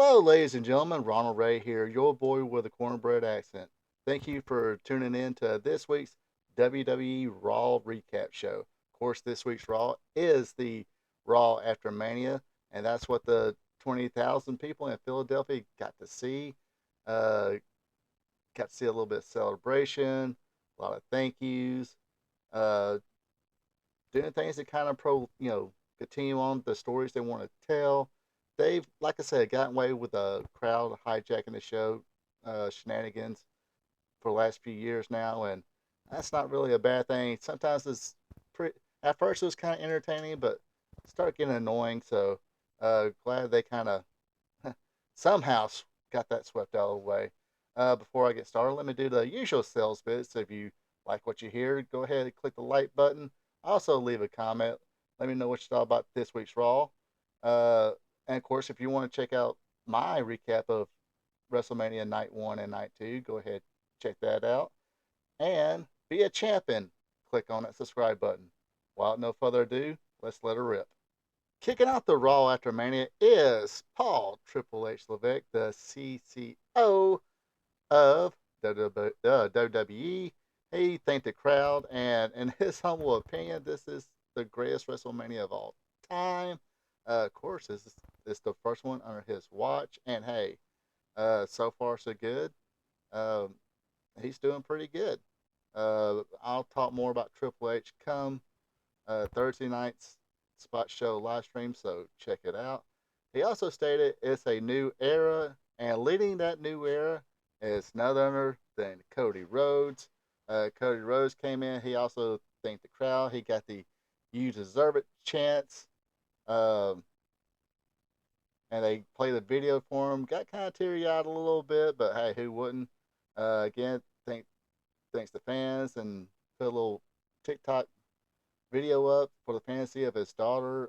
Hello, ladies and gentlemen. Ronald Ray here, your boy with a cornbread accent. Thank you for tuning in to this week's WWE Raw Recap show. Of course, this week's Raw is the Raw after Mania, and that's what the 20,000 people in Philadelphia got to see. Uh, got to see a little bit of celebration, a lot of thank yous, uh, doing things that kind of continue on the stories they want to tell. They've, like I said, gotten away with a crowd hijacking the show shenanigans for the last few years now, and that's not really a bad thing. Sometimes it's pretty. At first, it was kind of entertaining, but start getting annoying. So glad they kind of somehow got that swept out of the way. Before I get started, let me do the usual sales bits. If you like what you hear, go ahead and click the like button. Also, leave a comment. Let me know what you thought about this week's Raw. Uh, and of course, if you want to check out my recap of WrestleMania Night 1 and Night 2, go ahead check that out. And be a champion. Click on that subscribe button. Without no further ado, let's let her rip. Kicking out the Raw after Mania is Paul Triple H Levesque, the CCO of WWE. He thanked the crowd, and in his humble opinion, this is the greatest WrestleMania of all time. Of course, this is the first one under his watch, and hey, so far so good. Um, he's doing pretty good. I'll talk more about Triple H come Thursday night's spot show live stream, so check it out. He also stated it's a new era, and leading that new era is none other than Cody Rhodes. Cody Rhodes came in. He also thanked the crowd. He got the "You deserve it" chants, um, and they played the video for him. Got kind of teary eyed a little bit, but hey, who wouldn't? Again, thanks to fans and put a little TikTok video up for the fantasy of his daughter.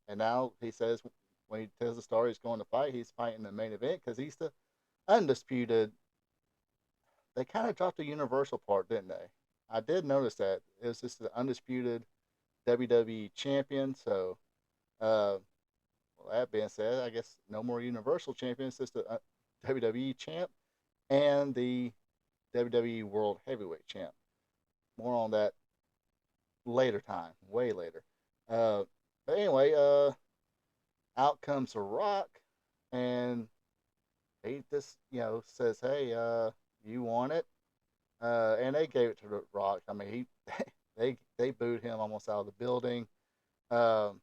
And now he says when he tells the story he's going to fight, he's fighting the main event because he's the undisputed. They kind of dropped the Universal part, didn't they? I did notice that it was just the undisputed WWE champion. So, well, that being said, I guess no more Universal champions, just the WWE champ and the WWE World Heavyweight champ. More on that later time, way later. Uh, but anyway, out comes The Rock, and he just says, "Hey, you want it?" And they gave it to The Rock. I mean, he they booed him almost out of the building. Um,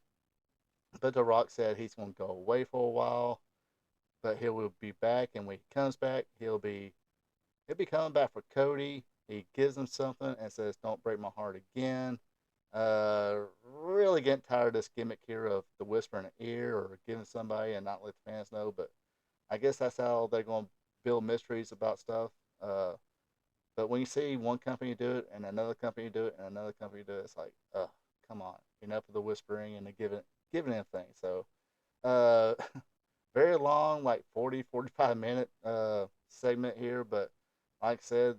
but The Rock said he's going to go away for a while, but he will be back. And when he comes back, he'll be coming back for Cody. He gives him something and says, "Don't break my heart again." Really getting tired of this gimmick here of the whisper in the ear or giving somebody and not let the fans know. But I guess that's how they're going to build mysteries about stuff. But when you see one company do it and another company do it and another company do it, it's like, come on, enough of the whispering and the giving in things. So, uh, very long, like 40, 45 minute segment here. But like I said,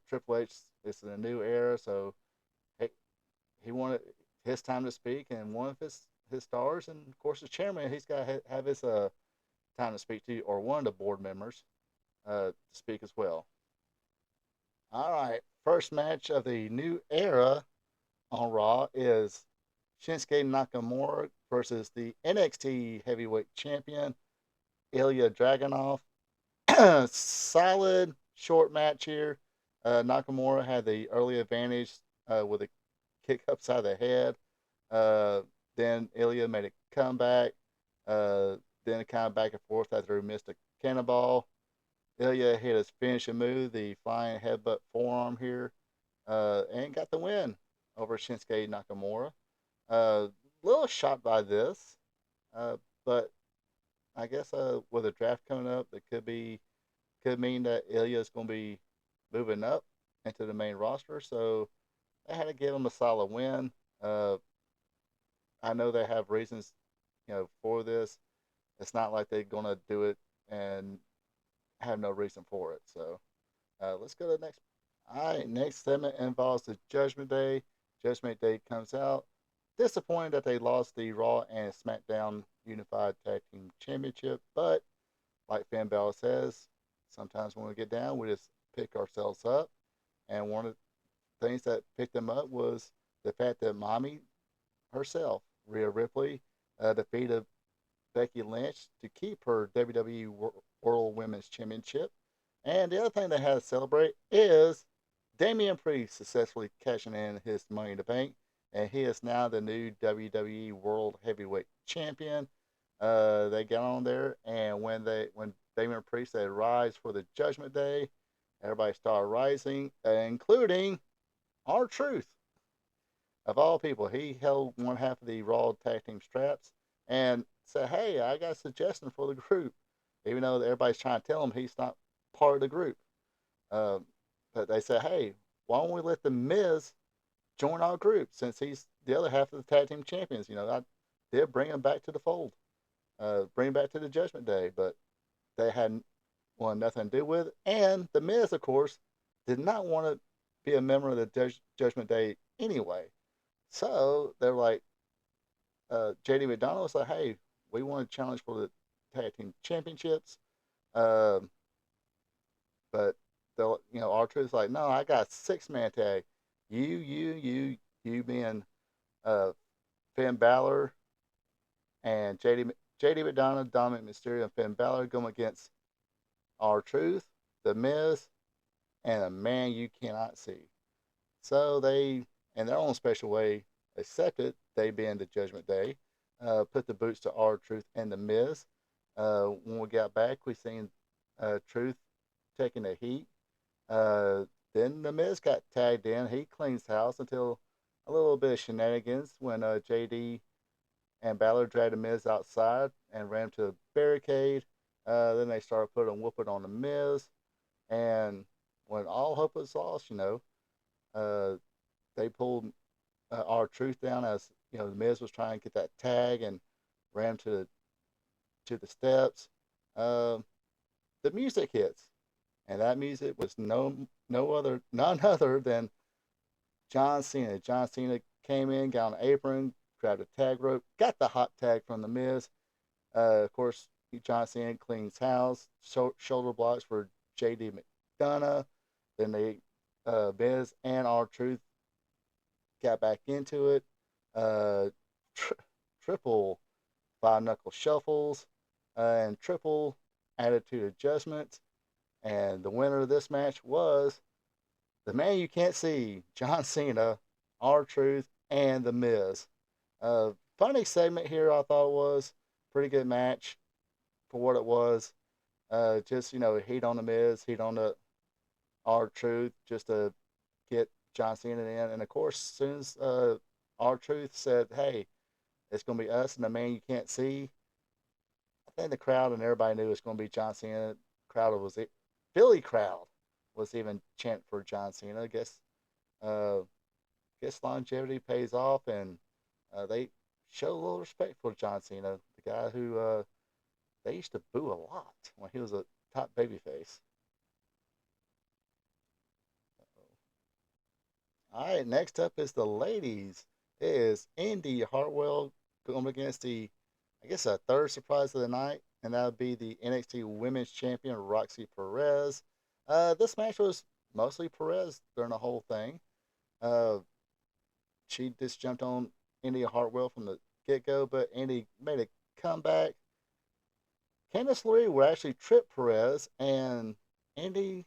Triple H is in a new era, so hey, he wanted his time to speak, and one of his stars, and of course the chairman, he's got to have his time to speak to, or one of the board members to speak as well. All right, first match of the new era on Raw is Shinsuke Nakamura versus the NXT Heavyweight Champion Ilya Dragunov. Solid short match here. Nakamura had the early advantage with a kick upside the head. Uh, then Ilya made a comeback. Uh, then kind of back and forth after he missed a cannonball. Ilya hit his finishing move, the flying headbutt forearm here, and got the win over Shinsuke Nakamura. Little shocked by this, but I guess with a draft coming up, it could mean that Ilya is going to be moving up into the main roster. So they had to give him a solid win. Uh, I know they have reasons, for this. It's not like they're going to do it and have no reason for it. So let's go to the next. All right, next segment involves the Judgment Day. Judgment Day comes out. disappointed that they lost the Raw and SmackDown Unified Tag Team Championship, but like Finn Balor says, sometimes when we get down, we just pick ourselves up. And one of the things that picked them up was the fact that Mommy herself, Rhea Ripley, defeated Becky Lynch to keep her WWE World Women's Championship. And the other thing they had to celebrate is Damian Priest successfully cashing in his Money in the Bank, and he is now the new WWE World Heavyweight Champion. They got on there, and when Damian Priest said rise for the Judgment Day, everybody started rising, including R-Truth. Of all people, he held one half of the Raw Tag Team straps and said, "Hey, I got a suggestion for the group," even though everybody's trying to tell him he's not part of the group. Um, but they said, "Hey, why don't we let the Miz join our group since he's the other half of the tag team champions? I did bring him back to the fold, bring him back to the Judgment Day, but they had nothing to do with it. And the Miz, of course, did not want to be a member of the Judgment Day anyway. So they're like, JD McDonald was like, "Hey, we want to challenge for the tag team championships." Um, but R-Truth's like, "No, I got 6-man tag. You being uh, Finn Balor and JD McDonald, Dominic Mysterio, and Finn Balor going against R-Truth, The Miz, and a man you cannot see." So they, in their own special way, accepted they being the Judgment Day, put the boots to R-Truth and The Miz. When we got back, we seen Truth taking the heat. Uh, then The Miz got tagged in. He cleans house until a little bit of shenanigans when JD and Balor dragged The Miz outside and ran to a barricade. Then they started putting a whooping on The Miz. And when all hope was lost, uh, they pulled R-Truth down as the Miz was trying to get that tag and ran to the steps. Uh, the music hits, and that music was none other than John Cena. John Cena came in, got on an apron, grabbed a tag rope, got the hot tag from the Miz. Of course, John Cena cleans house, shoulder blocks for JD McDonough. Then they Miz and R-Truth got back into it. Uh, tri- Triple five knuckle shuffles and triple attitude adjustments. And the winner of this match was the man you can't see, John Cena, R-Truth, and The Miz. Funny segment here, I thought it was. Pretty good match for what it was. Just, heat on The Miz, heat on the R-Truth, just to get John Cena in. And of course, as soon as R-Truth said, "Hey, it's going to be us and the man you can't see," I think the crowd and everybody knew it was going to be John Cena. Crowd was it. Philly crowd was even chanting for John Cena. Uh, guess longevity pays off, and they show a little respect for John Cena, the guy who they used to boo a lot when he was a top babyface. All right, next up is the ladies. It is Indy Hartwell going against I guess, a third surprise of the night, and that would be the NXT Women's Champion Roxy Perez. This match was mostly Perez during the whole thing. Uh, she just jumped on Indy Hartwell from the get go, but Indy made a comeback. Candice LeRae would actually trip Perez, and Indy,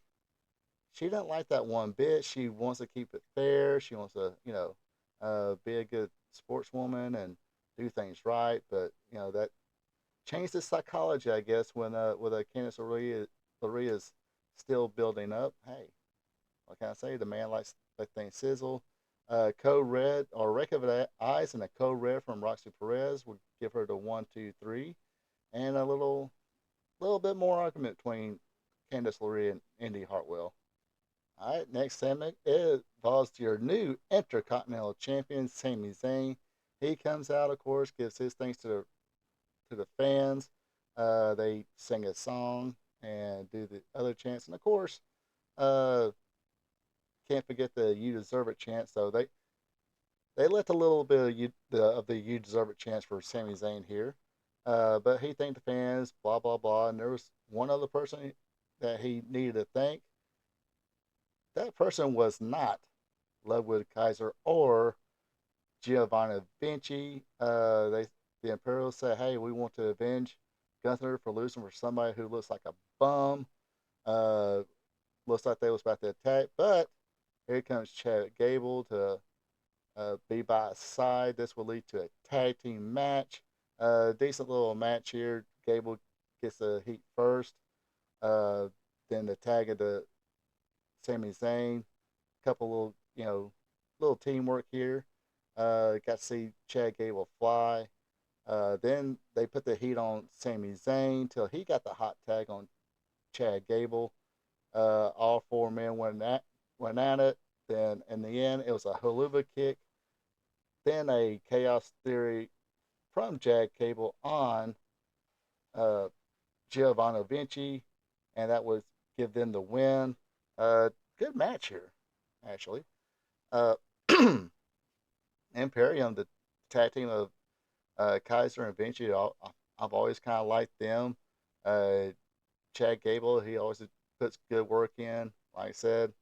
she doesn't like that one bit. She wants to keep it fair. She wants to, be a good sportswoman and do things right. But that changed the psychology, I guess, when with Candice LeRae is still building up. Hey, what can I say? The man likes that thing sizzle. Code Red or Wreck of Eyes and a Code Red from Roxy Perez would give her the 1, 2, 3, and a little bit more argument between Candice LeRae and Indy Hartwell. All right, next segment involves your new Intercontinental Champion, Sami Zayn. He comes out, of course, gives his thanks to the fans. They sing a song and do the other chants, and of course, uh, can't forget the "You Deserve It" chant. So they left a little bit of the "you deserve it" chance for Sami Zayn here, but he thanked the fans, blah blah blah, and there was one other person that he needed to thank. That person was not Ludwig Kaiser or Giovanni Vinci. The Imperials said, "Hey, we want to avenge Gunther for losing for somebody who looks like a bum. Uh, looks like they was about to attack, but here comes Chad Gable to be by his side. This will lead to a tag team match. Decent little match here. Gable gets the heat first. Uh, then the tag of the Sami Zayn. Couple little, little teamwork here. Got to see Chad Gable fly. Then they put the heat on Sami Zayn till he got the hot tag on Chad Gable. All four men went at it. Then in the end, it was a haluva kick. Then a chaos theory from Chad Gable on uh, Giovanni Vinci, and that would give them the win. Good match here, actually. Uh, Imperium, the tag team of Kaiser and Vinci, I've always kind of liked them. Uh, Chad Gable, he always puts good work in. Like I said,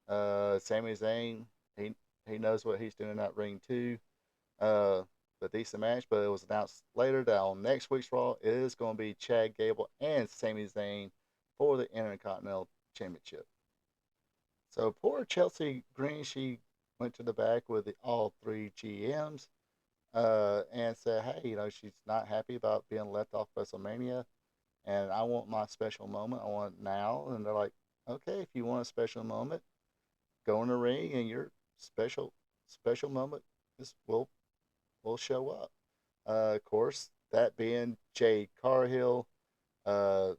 Sami Zayn, he knows what he's doing in that ring too. Uh, a decent match, but it was announced later that on next week's Raw it is going to be Chad Gable and Sami Zayn for the Intercontinental Championship. So poor Chelsea Green, she went to the back with all three GMs and said, hey, she's not happy about being left off WrestleMania, and I want my special moment. I want it now. And they're like, okay, if you want a special moment, go in the ring, and your special moment is will show up. Of course, that being Jade Cargill, uh,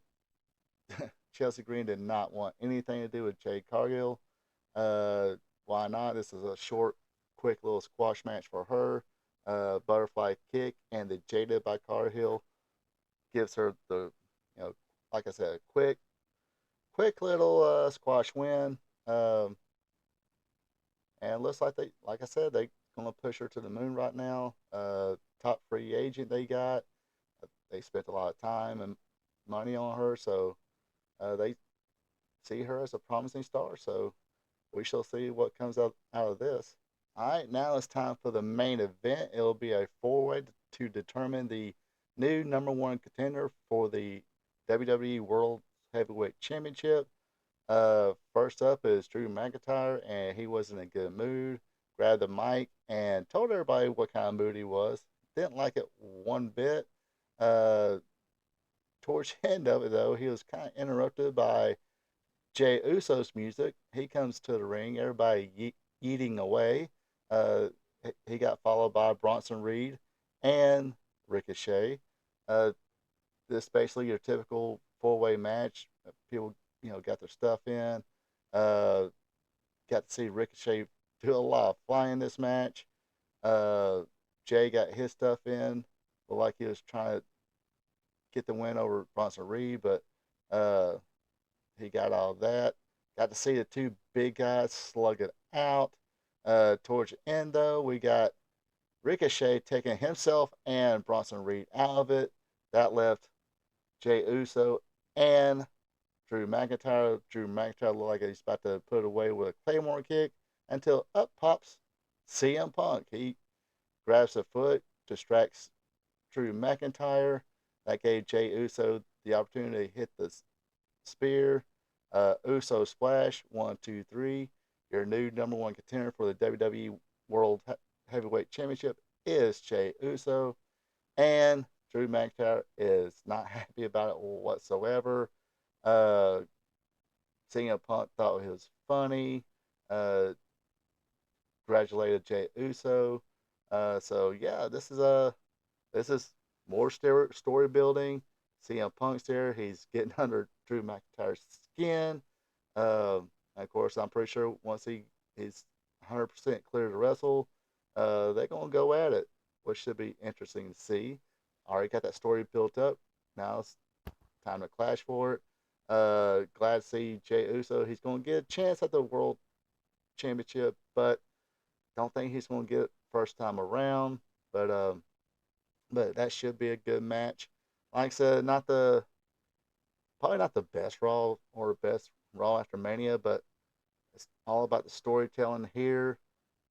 Chelsea Green did not want anything to do with Jade Cargill. Why not? This is a short, quick little squash match for her. Butterfly kick and the Jada by Cargill gives her the, you know, like I said, quick little squash win. Um, and looks like like I said, they gonna push her to the moon right now. Top free agent they got. They spent a lot of time and money on her, so they see her as a promising star. So we shall see what comes out of this. All right, now it's time for the main event. It'll be a four-way to determine the new number one contender for the WWE World Heavyweight Championship. First up is Drew McIntyre, and he was in a good mood. Grabbed the mic and told everybody what kind of mood he was. Didn't like it one bit. Uh, Towards the end of it, though, he was kind of interrupted by Jey Uso's music. He comes to the ring, everybody eating away. Uh, he got followed by Bronson Reed and Ricochet. Uh, this basically your typical four-way match. People, got their stuff in. Uh, got to see Ricochet do a lot of flying this match. Uh, Jay got his stuff in, but like he was trying to get the win over Bronson Reed, but uh, he got all of that. Got to see the two big guys slug it out. Towards the end, though, we got Ricochet taking himself and Bronson Reed out of it. That left Jey Uso and Drew McIntyre. Drew McIntyre looked like he's about to put it away with a Claymore kick until up pops CM Punk. He grabs the foot, distracts Drew McIntyre. That gave Jey Uso the opportunity to hit the spear. Uso splash. 1, 2, 3. Your new number one contender for the WWE World Heavyweight Championship is Jey Uso. And Drew McIntyre is not happy about it whatsoever. Uh, CM Punk thought it was funny. Uh, Congratulated Jey Uso. So yeah, this is more story building. CM Punk's there. He's getting under Drew McIntyre's skin. Of course, I'm pretty sure once he's 100% clear to wrestle, they're gonna go at it, which should be interesting to see. Already got that story built up. Now it's time to clash for it. Glad to see Jey Uso. He's gonna get a chance at the World Championship, but don't think he's gonna get it first time around, but that should be a good match. Like I said, probably not the best Raw or best Raw after Mania, but it's all about the storytelling here.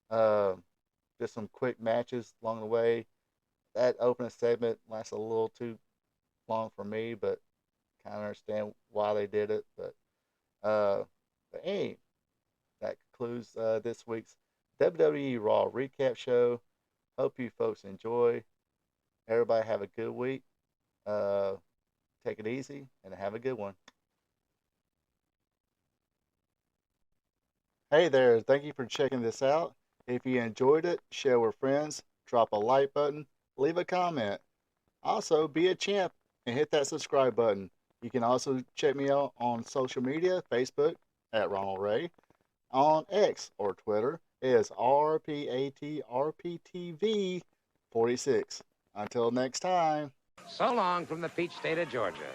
Uh, just some quick matches along the way. That opening segment lasted a little too long for me, but kind of understand why they did it. But hey, that concludes this week's WWE Raw Recap show. Hope you folks enjoy. Everybody have a good week. Uh, Take it easy and have a good one. Hey there, thank you for checking this out. If you enjoyed it, share with friends, drop a like button, leave a comment. Also, be a champ and hit that subscribe button. You can also check me out on social media, Facebook at Ronald Ray, on X or Twitter is RPATRPTV 46. Until next time. So long from the peach state of Georgia.